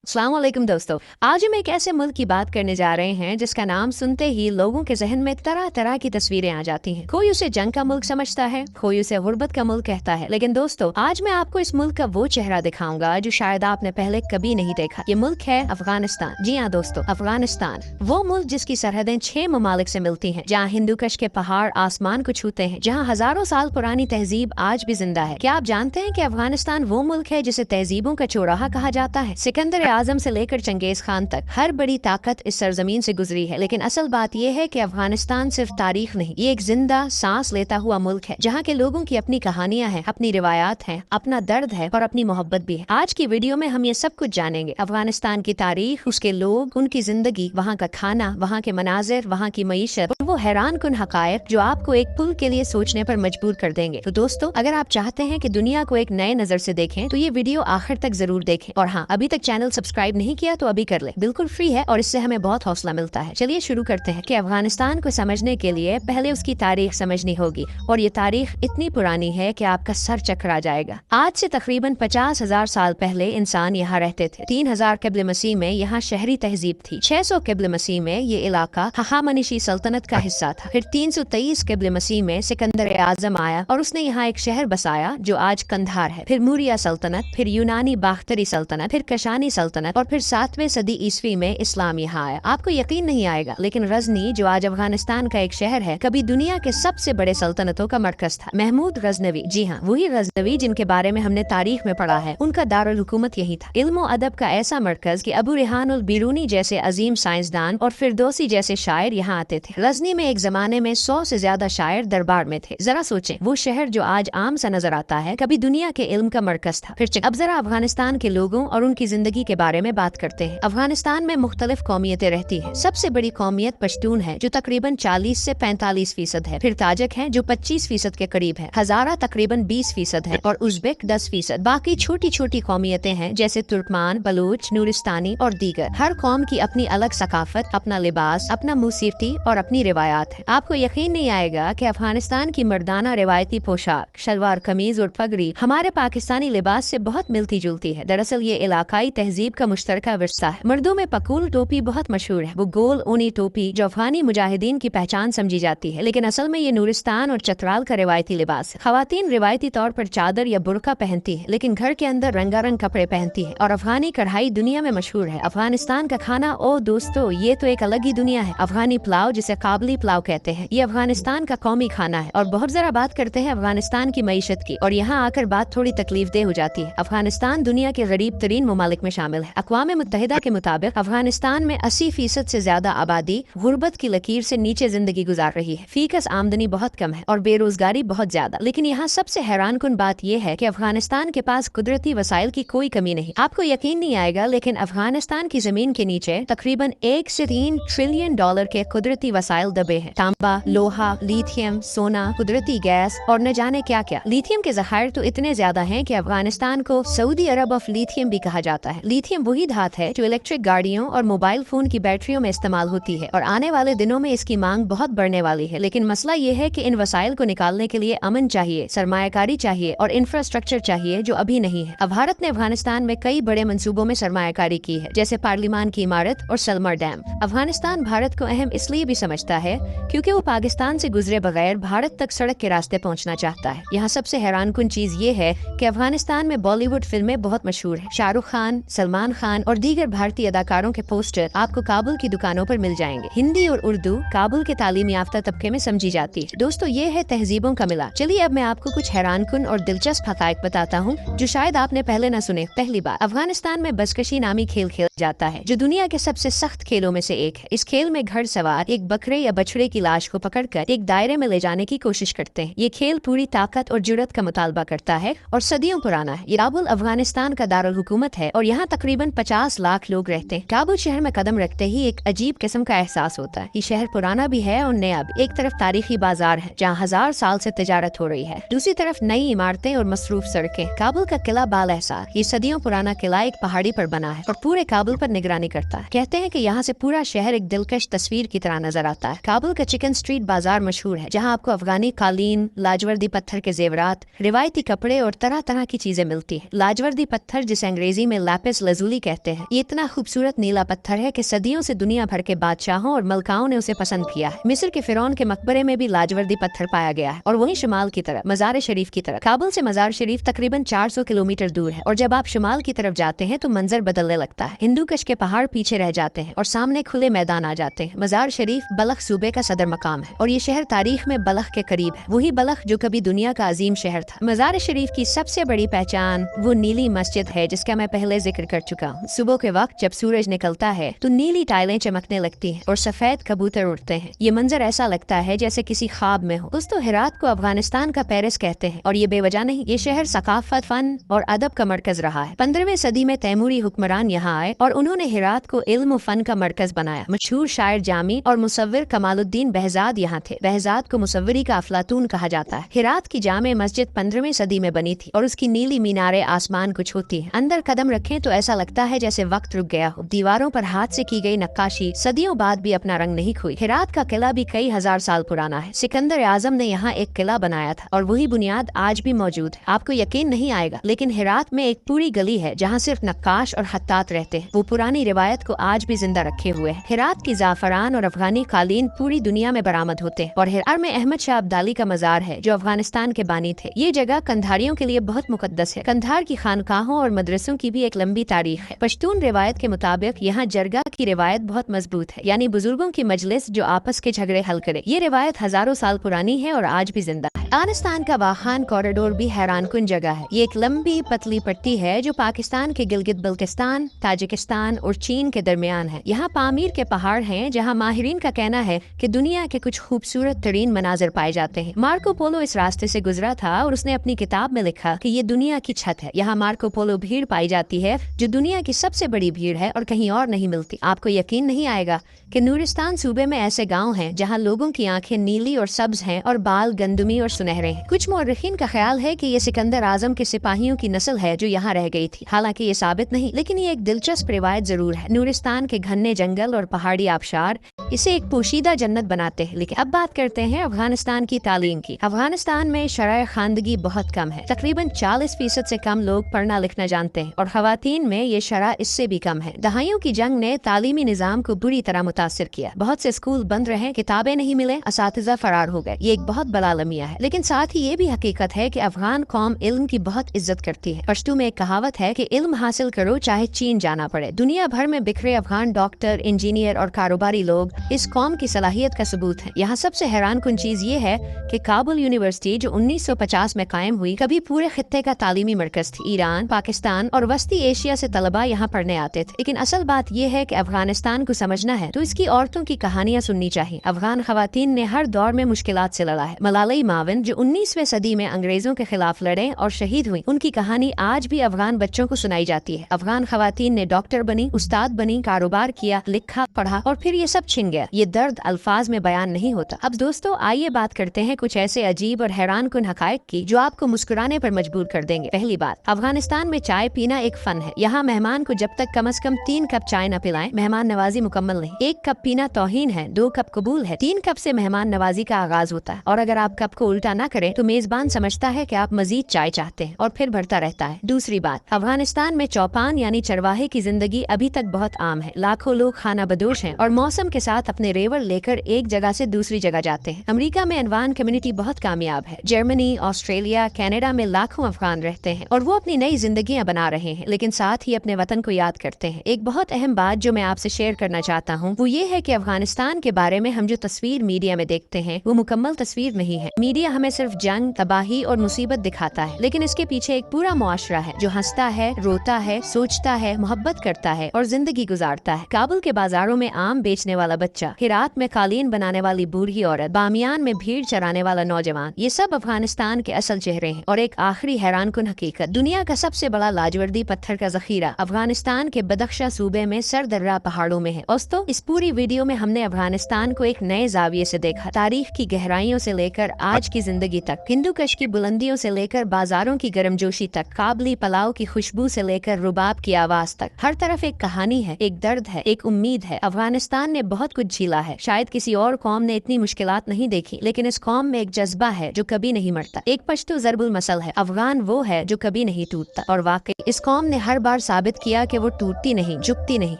अस्सलाम वालेकुम दोस्तों, आज हम एक ऐसे मुल्क की बात करने जा रहे हैं जिसका नाम सुनते ही लोगों के जहन में तरह तरह की तस्वीरें आ जाती हैं। कोई उसे जंग का मुल्क समझता है, कोई उसे गुर्बत का मुल्क कहता है, लेकिन दोस्तों आज मैं आपको इस मुल्क का वो चेहरा दिखाऊंगा जो शायद आपने पहले कभी नहीं देखा। ये मुल्क है अफगानिस्तान। जी हाँ दोस्तों, अफगानिस्तान, वो मुल्क जिसकी सरहदें 6 ममालिक से मिलती हैं, जहाँ हिंदूकश के पहाड़ आसमान को छूते हैं, जहाँ हजारों साल पुरानी तहजीब आज भी जिंदा है। क्या आप जानते हैं कि अफगानिस्तान वो मुल्क है जिसे तहजीबों का चौराहा कहा जाता है? सिकंदर आजम से लेकर चंगेज खान तक हर बड़ी ताकत इस सरजमीन से गुजरी है, लेकिन असल बात यह है कि अफगानिस्तान सिर्फ तारीख नहीं, ये एक जिंदा सांस लेता हुआ मुल्क है जहाँ के लोगों की अपनी कहानियां हैं, अपनी रिवायात हैं, अपना दर्द है और अपनी मोहब्बत भी है। आज की वीडियो में हम ये सब कुछ जानेंगे, अफगानिस्तान की तारीख, उसके लोग, उनकी जिंदगी, वहाँ का खाना, वहाँ के मनाजिर, वहाँ की मईशत और वो हैरान कुन हकायक जो आपको एक पुल के लिए सोचने पर मजबूर कर देंगे। तो दोस्तों, अगर आप चाहते हैं कि दुनिया को एक नए नजर से देखें तो ये वीडियो आखिर तक जरूर देखें। और हाँ, अभी तक चैनल सब्सक्राइब नहीं किया तो अभी कर ले, बिल्कुल फ्री है और इससे हमें बहुत हौसला मिलता है। चलिए शुरू करते हैं कि अफगानिस्तान को समझने के लिए पहले उसकी तारीख समझनी होगी, और ये तारीख इतनी पुरानी है कि आपका सर चकरा जाएगा। आज से तकरीबन 50,000 साल पहले इंसान यहाँ रहते थे। 3000 क़ब्ल मसीह में यहाँ शहरी तहजीब थी। 600 क़ब्ल मसीह में ये इलाका हखामनिशी सल्तनत का हिस्सा था। फिर 323 क़ब्ल मसीह में सिकंदर आजम आया और उसने यहाँ एक शहर बसाया जो आज कंधार है। फिर मूरिया सल्तनत, फिर यूनानी बाख्तरी सल्तनत, फिर कशानी सल्तनत और फिर 7वीं सदी ईस्वी में इस्लाम यहाँ आया। आपको यकीन नहीं आएगा, लेकिन गजनी जो आज अफगानिस्तान का एक शहर है, कभी दुनिया के सबसे बड़े सल्तनतों का मरकज था। महमूद गजनवी, जी हाँ, वही गजनवी जिनके बारे में हमने तारीख में पढ़ा है, उनका दारुल हुकूमत यही था। इल्म और अदब का ऐसा मरकज कि अबू रेहान उल बिरूनी जैसे अजीम साइंसदान और फिरदौसी जैसे शायर यहाँ आते थे। गजनी में एक जमाने में 100 से ज्यादा शायर दरबार में थे। जरा सोचें, वो शहर जो आज आम सा नजर आता है, कभी दुनिया के इल्म का मरकज था। फिर अब जरा अफगानिस्तान के लोगों और उनकी जिंदगी के बारे में बात करते हैं। अफगानिस्तान में मुख्तलिफ कौमियतें रहती हैं। सबसे बड़ी कौमियत पश्तून है जो तकरीबन 40 से 45% है। फिर ताजिक है जो 25% के करीब है। हजारा तकरीबन 20% है और उज़्बेक 10%। बाकी छोटी छोटी कौमियतें हैं जैसे तुर्कमान, बलूच, नूरिस्तानी और दीगर। हर कौम की अपनी अलग सकाफत, अपना लिबास, अपना मूसीकी और अपनी रिवायात है। आपको यकीन नहीं आएगा कि अफगानिस्तान की मर्दाना रिवायती पोशाक, शलवार कमीज और पगड़ी हमारे पाकिस्तानी लिबास से बहुत मिलती जुलती है। दरअसल ये इलाकाई तहजीब का मुश्तरका विरसा है। मर्दों में पकूल टोपी बहुत मशहूर है। वो गोल ऊनी टोपी जो अफगानी मुजाहिदीन की पहचान समझी जाती है, लेकिन असल में ये नूरिस्तान और चतराल का रिवायती लिबास है। खवातीन रिवायती तौर पर चादर या बुर्का पहनती है, लेकिन घर के अंदर रंगारंग कपड़े पहनती है। और अफगानी कढ़ाई दुनिया में मशहूर है। अफगानिस्तान का खाना, ओ दोस्तों, ये तो एक अलग ही दुनिया है। अफगानी पुलाव, जिसे काबली पुलाव कहते हैं, ये अफगानिस्तान का कौमी खाना है। और बहुत जरा बात करते हैं अफगानिस्तान की मईशत की, और यहाँ आकर बात थोड़ी तकलीफदेह हो जाती है। अफगानिस्तान दुनिया के गरीब तरीन ममालिक में शामिल है। अक़वाम मुत्तहिदा के मुताबिक अफगानिस्तान में 80% से ज्यादा आबादी गुर्बत की लकीर से नीचे जिंदगी गुजार रही है। फीकस आमदनी बहुत कम है और बेरोजगारी बहुत ज्यादा। लेकिन यहाँ सबसे हैरान कुन बात यह है कि अफगानिस्तान के पास कुदरती वसाइल की कोई कमी नहीं। आपको यकीन नहीं आएगा, लेकिन अफगानिस्तान की जमीन के नीचे तकरीबन 1 से 3 ट्रिलियन डॉलर के कुदरती वसाइल दबे हैं। तांबा, लोहा, लिथियम, सोना, कुदरती गैस और न जाने क्या क्या। लिथियम के जखायर तो इतने ज्यादा हैं कि अफगानिस्तान को सऊदी अरब ऑफ लिथियम भी कहा जाता है। लिथियम वही धात है जो इलेक्ट्रिक गाड़ियों और मोबाइल फोन की बैटरियों में इस्तेमाल होती है, और आने वाले दिनों में इसकी मांग बहुत बढ़ने वाली है। लेकिन मसला ये है कि इन वसाइल को निकालने के लिए अमन चाहिए, सरमायाकारी चाहिए और इंफ्रास्ट्रक्चर चाहिए, जो अभी नहीं है। अब भारत ने अफगानिस्तान में कई बड़े मंसूबों में सरमायाकारी की है, जैसे पार्लिमान की इमारत और सलमर डैम। अफगानिस्तान भारत को अहम इसलिए भी समझता है क्योंकि वो पाकिस्तान से गुजरे बगैर भारत तक सड़क के रास्ते पहुँचना चाहता है। यहाँ सबसे हैरान कुन चीज ये है कि अफगानिस्तान में बॉलीवुड फिल्में बहुत मशहूर है। शाहरुख खान, सलमान खान और दीगर भारतीय अदाकारों के पोस्टर आपको काबुल की दुकानों पर मिल जाएंगे। हिंदी और उर्दू काबुल के तालीमी याफ्ता तबके में समझी जाती है। दोस्तों, ये है तहजीबों का मिला। चलिए अब मैं आपको कुछ हैरान कुन और दिलचस्प हकायक बताता हूँ जो शायद आपने पहले न सुने। पहली बार, अफगानिस्तान में बसकशी नामी खेल खेला जाता है जो दुनिया के सबसे सख्त खेलों में से एक है। इस खेल में घड़सवार एक बकरे या बछड़े की लाश को पकड़कर एक दायरे में ले जाने की कोशिश करते हैं। ये खेल पूरी ताकत और जुर्रत का मुतालबा करता है और सदियों पुराना है। ये काबुल अफगानिस्तान का दारुल हुकूमत है और यहाँ तकरीबन 50 लाख लोग रहते हैं। काबुल शहर में कदम रखते ही एक अजीब किस्म का एहसास होता है। ये शहर पुराना भी है और नया भी। एक तरफ तारीखी बाजार है जहाँ 1000 साल से तिजारत हो रही है, दूसरी तरफ नई इमारतें और मसरूफ सड़कें। काबुल का किला बाल एहसार, ये सदियों पुराना किला एक पहाड़ी पर बना है और पूरे काबुल पर निगरानी करता है। कहते हैं कि यहाँ से पूरा शहर एक दिलकश तस्वीर की तरह नजर आता है। काबुल का चिकन स्ट्रीट बाजार मशहूर है जहाँ आपको अफगानी कालीन, लाजवर्दी पत्थर के जेवरात, रिवायती कपड़े और तरह तरह की चीजें मिलती है। लाजवर्दी पत्थर, जिसे अंग्रेजी में लैपिस लजूली कहते हैं। ये इतना खूबसूरत नीला पत्थर है कि सदियों से दुनिया भर के बादशाहों और मलकाओं ने उसे पसंद किया है। मिस्र के फिरौन के मकबरे में भी लाजवर्दी पत्थर पाया गया है और वहीं शुमाल की तरफ मजार शरीफ की तरफ। काबुल से मजार शरीफ तकरीबन 400 किलोमीटर दूर है और जब आप शुमाल की तरफ जाते हैं तो मंजर बदलने लगता है। हिंदू कश के पहाड़ पीछे रह जाते हैं और सामने खुले मैदान आ जाते हैं। मजार शरीफ बलख सूबे का सदर मकाम है और ये शहर तारीख में बलख के करीब है, वही बलख जो कभी दुनिया का अजीम शहर था। मजार शरीफ की सबसे बड़ी पहचान वो नीली मस्जिद है जिसका मैं पहले जिक्र कर चुका हूँ। सुबह के वक्त जब सूरज निकलता है तो नीली टाइलें चमकने लगती हैं और सफेद कबूतर उड़ते हैं। ये मंजर ऐसा लगता है जैसे किसी ख्वाब में हो। दोस्तों, हेरात को अफगानिस्तान का पेरिस कहते हैं और ये बेवजह नहीं। ये शहर सकाफत, फन और अदब का मरकज रहा है। 15वीं सदी में तैमूरी हुक्मरान यहाँ आए और उन्होंने हेरात को इल्म फन का मरकज बनाया। मशहूर शायर जामी और मुसव्विर कमालुद्दीन behzad यहाँ थे। behzad को मुसव्विरी का अफलातून कहा जाता है। हेरात की जामे मस्जिद 15वीं सदी में बनी थी और उसकी नीली मीनारे आसमान को छूती है। अंदर कदम रखें तो ऐसा लगता है जैसे वक्त रुक गया हो। दीवारों पर हाथ से की गई नक्काशी सदियों बाद भी अपना रंग नहीं खोई। हेरात का किला भी कई हजार साल पुराना है। सिकंदर आजम ने यहाँ एक किला बनाया था और वही बुनियाद आज भी मौजूद है। आपको यकीन नहीं आएगा, लेकिन हेरात में एक पूरी गली है जहाँ सिर्फ नक्काश और खत्तात रहते हैं। वो पुरानी रिवायत को आज भी जिंदा रखे हुए हैं। हेरात की जाफरान और अफगानी कालीन पूरी दुनिया में बरामद होते हैं और हेरात में अहमद शाह अब्दाली का मजार है जो अफगानिस्तान के बानी थे। ये जगह कंधारियों के लिए बहुत मुकद्दस है। कंधार की खानकाहों और मदरसों की भी एक लंबी तारीख है। पश्तून रिवायत के मुताबिक यहाँ जरगा की रिवायत बहुत मजबूत है, यानी बुजुर्गों की मजलिस जो आपस के झगड़े हल करे। ये रिवायत हजारों साल पुरानी है और आज भी जिंदा है। अफगानिस्तान का वाखान कॉरिडोर भी हैरानकुन जगह है। ये एक लंबी पतली पट्टी है जो पाकिस्तान के गिलगित बल्तिस्तान, ताजिकिस्तान और चीन के दरमियान है। यहाँ पामीर के पहाड़ हैं जहाँ माहिरीन का कहना है कि दुनिया के कुछ खूबसूरत तरीन मनाजिर पाए जाते हैं। मार्को पोलो इस रास्ते से गुजरा था और उसने अपनी किताब में लिखा कि ये दुनिया की छत है। यहाँ मार्को पोलो भीड़ पाई जाती है जो दुनिया की सबसे बड़ी भीड़ है और कहीं और नहीं मिलती। आपको यकीन नहीं आएगा कि नूरिस्तान सूबे में ऐसे गाँव हैं जहाँ लोगों की आंखें नीली और सब्ज हैं और बाल गंदुमी और सुनहरे हैं। कुछ मौर्रिखीन का ख्याल है कि ये सिकंदर आजम के सिपाहियों की नस्ल है जो यहाँ रह गई थी। हालांकि ये साबित नहीं, लेकिन ये एक दिलचस्प रिवायत जरूर है। नूरिस्तान के घने जंगल और पहाड़ी आबशार इसे एक पोशीदा जन्नत बनाते हैं। लेकिन अब बात करते हैं अफगानिस्तान की तालीम की। अफगानिस्तान में शरह खानदगी बहुत कम है। तकरीबन 40% से कम लोग पढ़ना लिखना जानते हैं और खवातीन में ये शरह इससे भी कम है। दहाइयों की जंग ने तालीमी निजाम को बुरी तरह मुतासिर किया। बहुत से स्कूल बंद रहे, किताबें नहीं मिले, असातिज़ा फरार हो गए। ये एक बहुत बड़ा अलमिया है। लेकिन साथ ही ये भी हकीकत है कि अफगान कौम इल्म की बहुत इज्जत करती है। पश्तो में एक कहावत है कि इल्म हासिल करो चाहे चीन जाना पड़े। दुनिया भर में बिखरे अफगान डॉक्टर, इंजीनियर और कारोबारी लोग इस कौम की सलाहियत का सबूत है। यहाँ सबसे हैरानकुन चीज ये है कि काबुल यूनिवर्सिटी जो 1950 में कायम हुई कभी पूरे खित्ते का तालीमी मरकज थी। ईरान, पाकिस्तान और वस्ती एशिया से तलबा यहाँ पढ़ने आते थे। लेकिन असल बात ये है कि अफगानिस्तान को समझना है तो इसकी औरतों की कहानियाँ सुननी चाहिए। अफगान खवातीन ने हर दौर में मुश्किलात से लड़ा है। मलाला माविन जो 19वीं सदी में अंग्रेजों के खिलाफ लड़े और शहीद हुई, उनकी कहानी आज भी अफगान बच्चों को सुनाई जाती है। अफगान खवातीन ने डॉक्टर बनी, उस्ताद बनी, कारोबार किया, लिखा, पढ़ा और फिर ये सब छिन गया। ये दर्द अल्फाज में बयान नहीं होता। अब दोस्तों, आइए बात करते हैं कुछ ऐसे अजीब और हैरानकुन हकायक की जो आपको मुस्कुराने पर मजबूर कर देंगे। पहली बात, अफगानिस्तान में चाय पीना एक फन है। यहाँ मेहमान को जब तक कम से कम 3 कप चाय न पिलाएं, मेहमान नवाजी मुकम्मल नहीं। 1 कप पीना तौहीन है, 2 कप कबूल है, 3 कप से मेहमान नवाजी का आगाज होता है। और अगर आप कप को उल्टा न करें तो मेजबान समझता है कि आप मजीद चाय चाहते हैं और फिर बढ़ता रहता है। दूसरी बात, अफगानिस्तान में चौपान यानी चरवाहे की जिंदगी अभी तक बहुत आम है। लाखों लोग खाना बदोश हैं और मौसम के साथ अपने रेवड़ लेकर एक जगह से दूसरी जगह जाते हैं। अमेरिका में अनवान कम्युनिटी बहुत कामयाब है। जर्मनी, ऑस्ट्रेलिया, कनाडा में लाखों अफगान रहते हैं और वो अपनी नई जिंदगियां बना रहे हैं, लेकिन साथ ही अपने वतन को याद करते हैं। एक बहुत अहम बात जो मैं आपसे शेयर करना चाहता हूँ वो ये है कि अफगानिस्तान के बारे में हम जो तस्वीर मीडिया में देखते हैं वो मुकम्मल तस्वीर नहीं है। मीडिया हमें सिर्फ जंग, तबाही और मुसीबत दिखाता है, लेकिन इसके पीछे एक पूरा मुआशरा है जो हंसता है, रोता है, सोचता है, मोहब्बत करता है और जिंदगी गुजारता है। काबुल के बाजारों में आम बेचने वाला बच्चा, हिरात में कालीन बनाने वाली बूढ़ी औरत, बामियान में भीड़ चराने वाला नौजवान, ये सब अफगानिस्तान के असल चेहरे हैं। और एक आखिरी हैरानकुन हकीकत, दुनिया का सबसे बड़ा लाजवर्दी पत्थर का जखीरा अफगानिस्तान के बदख्शा सूबे में सरदर्रा पहाड़ों में है। दोस्तों, इस पूरी वीडियो में हमने अफगानिस्तान को एक नए जाविये से देखा। तारीख की गहराइयों से लेकर आज की जिंदगी तक, हिंदू कश की बुलंदियों से लेकर बाजारों की गर्मजोशी तक, काबली पलाव की खुशबू से लेकर रुबाब की आवाज तक, हर तरफ एक कहानी है, एक दर्द है, एक उम्मीद है। अफगानिस्तान ने बहुत बहुत कुछ झीला है। शायद किसी और कौम ने इतनी मुश्किलात नहीं देखी, लेकिन इस कौम में एक जज्बा है जो कभी नहीं मरता। एक पश्तो ज़रबुल मसल है, अफगान वो है जो कभी नहीं टूटता। और वाकई इस कौम ने हर बार साबित किया कि वो टूटती नहीं, झुकती नहीं।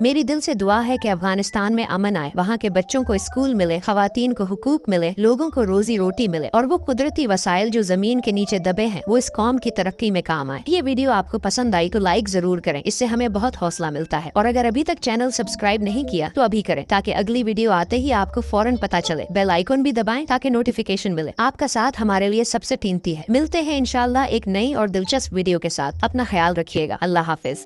मेरी दिल से दुआ है कि अफगानिस्तान में अमन आए, वहाँ के बच्चों को स्कूल मिले, खवातीन को हुकूक मिले, लोगों को रोजी रोटी मिले, और वो कुदरती वसाइल जो जमीन के नीचे दबे हैं वो इस कौम की तरक्की में काम आए। ये वीडियो आपको पसंद आई तो लाइक जरूर करें, इससे हमें बहुत हौसला मिलता है। और अगर अभी तक चैनल सब्सक्राइब नहीं किया तो अभी करें, ताकि अगली वीडियो आते ही आपको फौरन पता चले। बेल आइकन भी दबाएं ताकि नोटिफिकेशन मिले। आपका साथ हमारे लिए सबसे कीमती है। मिलते हैं इंशाल्लाह एक नई और दिलचस्प वीडियो के साथ। अपना ख्याल रखिएगा। अल्लाह हाफिज।